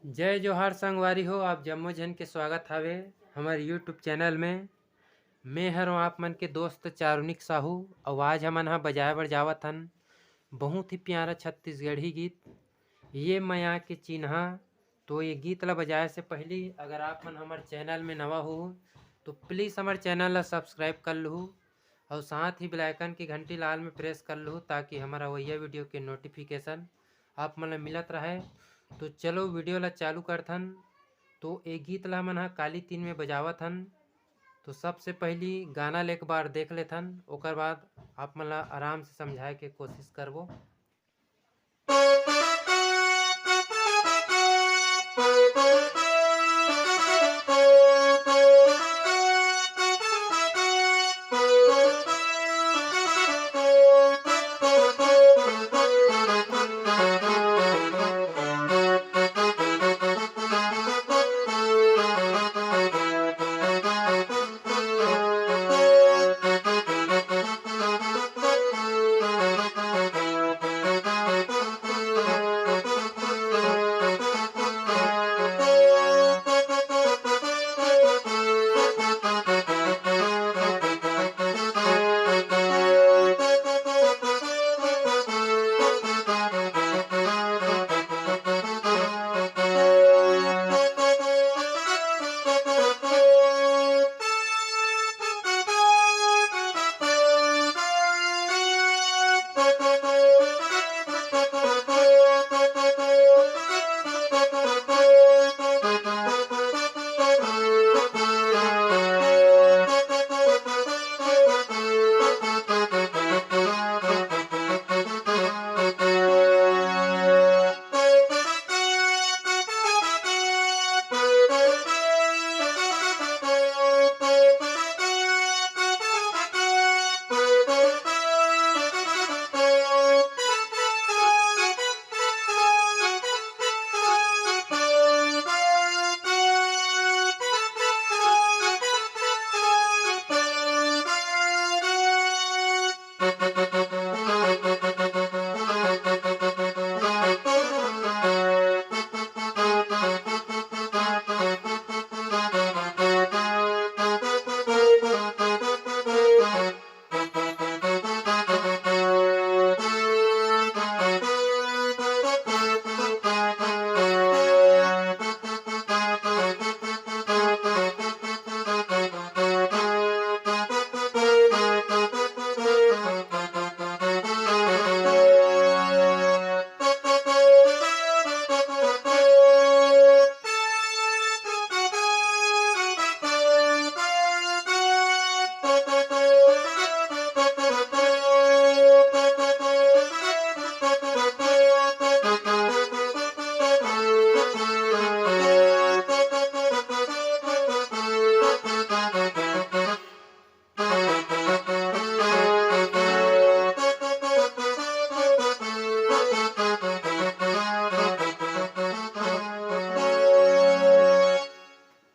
जय जोहार संगवारी हो। आप जम्मो जन के स्वागत हवे हमारे यूट्यूब चैनल में। मैं हरों आप मन के दोस्त चारुनिक साहू। आवाज़ हमन हा बजाए बर जावत हन बहुत ही प्यारा छत्तीसगढ़ी गीत ये मया के चिन्हा। तो ये गीत ला बजाए से पहले अगर आप मन हमारे चैनल में नवा हो तो प्लीज़ हमारे चैनल ला सब्सक्राइब कर लूँ और साथ ही बेल आइकन की घंटी लाल में प्रेस कर लूँ ताकि हमारा वही वीडियो के नोटिफिकेशन आप मन ला मिलत रहे। तो चलो वीडियो ला चालू करथन। तो एक गीत ला मन हा काली तीन में बजावत हन। तो सबसे पहली गाना ले एक बार देख लेथन ओकर बाद आप मन ला आराम से समझाए के कोशिश करबो।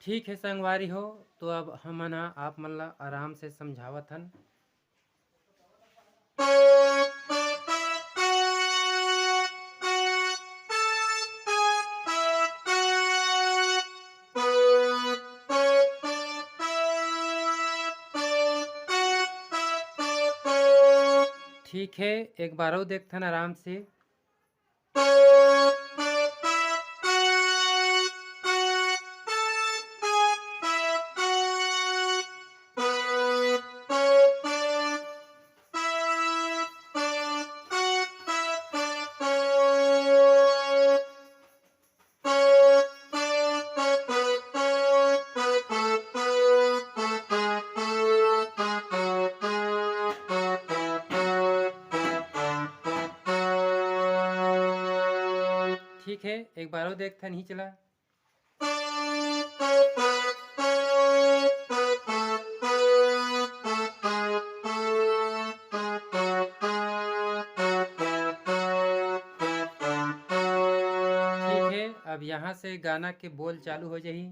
ठीक है संगवारी हो। तो अब हमन हा आप मन ला आराम से समझावत हन। ठीक है एक बार और देखथन आराम से। ठीक है एक बार और देखथन ही चला। ठीक है अब यहाँ से गाना के बोल चालू हो जाही।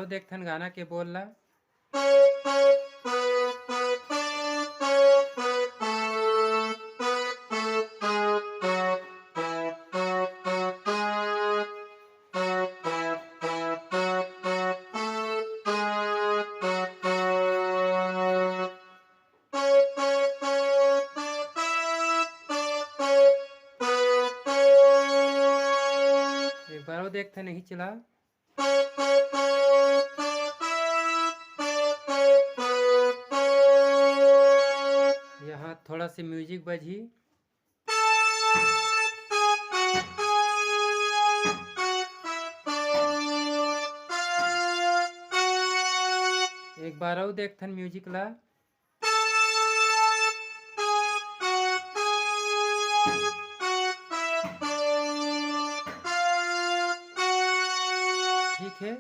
देखथन गाना के बोल ला। एक बार और देखते नहीं चला। यहाँ थोड़ा सी म्यूजिक बजी। एक बार और देखथन म्यूजिक ला। ठीक है।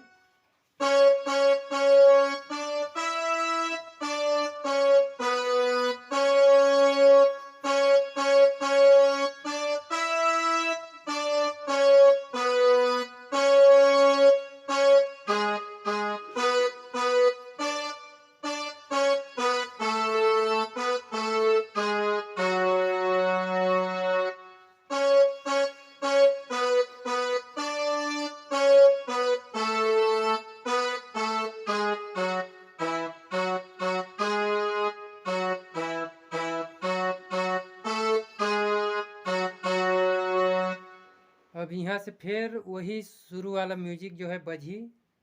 अब यहाँ से फिर वही शुरू वाला म्यूजिक जो है बजी।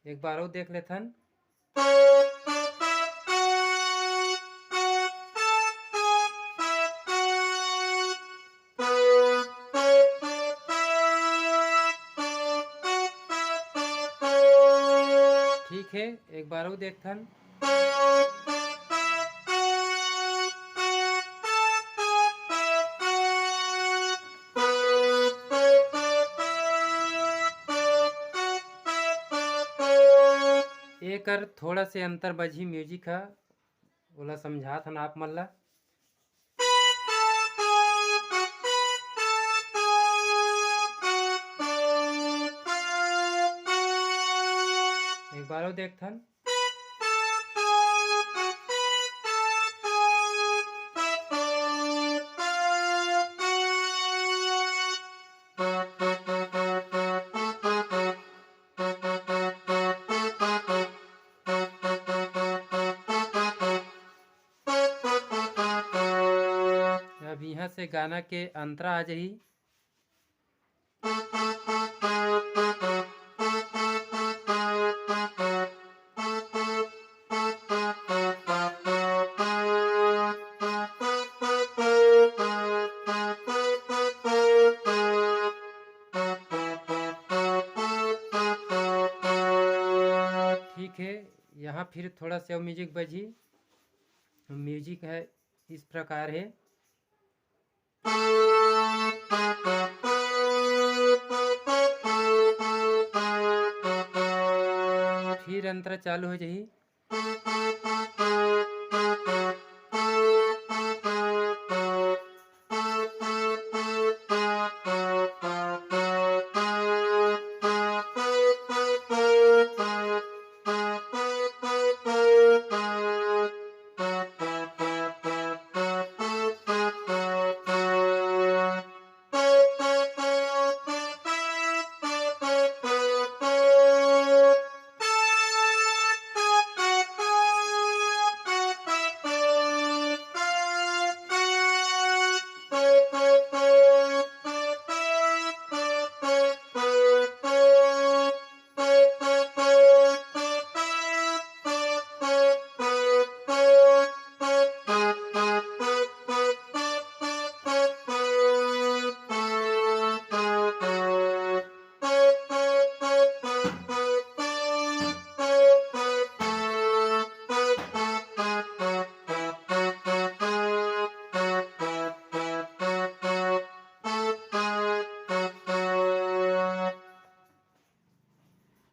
एक बार और देख लेथन। ठीक है, एक बार और देखथन। एकर थोड़ा से अंतर बजी म्यूजिक है, ओला समझात हन आप मन ला। एक बार और देखथन। अब यहाँ से गाना के अंतरा आ जाही। ठीक है, यहाँ फिर थोड़ा सा म्यूजिक बजी। म्यूजिक है इस प्रकार है। फिर अंतरा चालू हो जाही।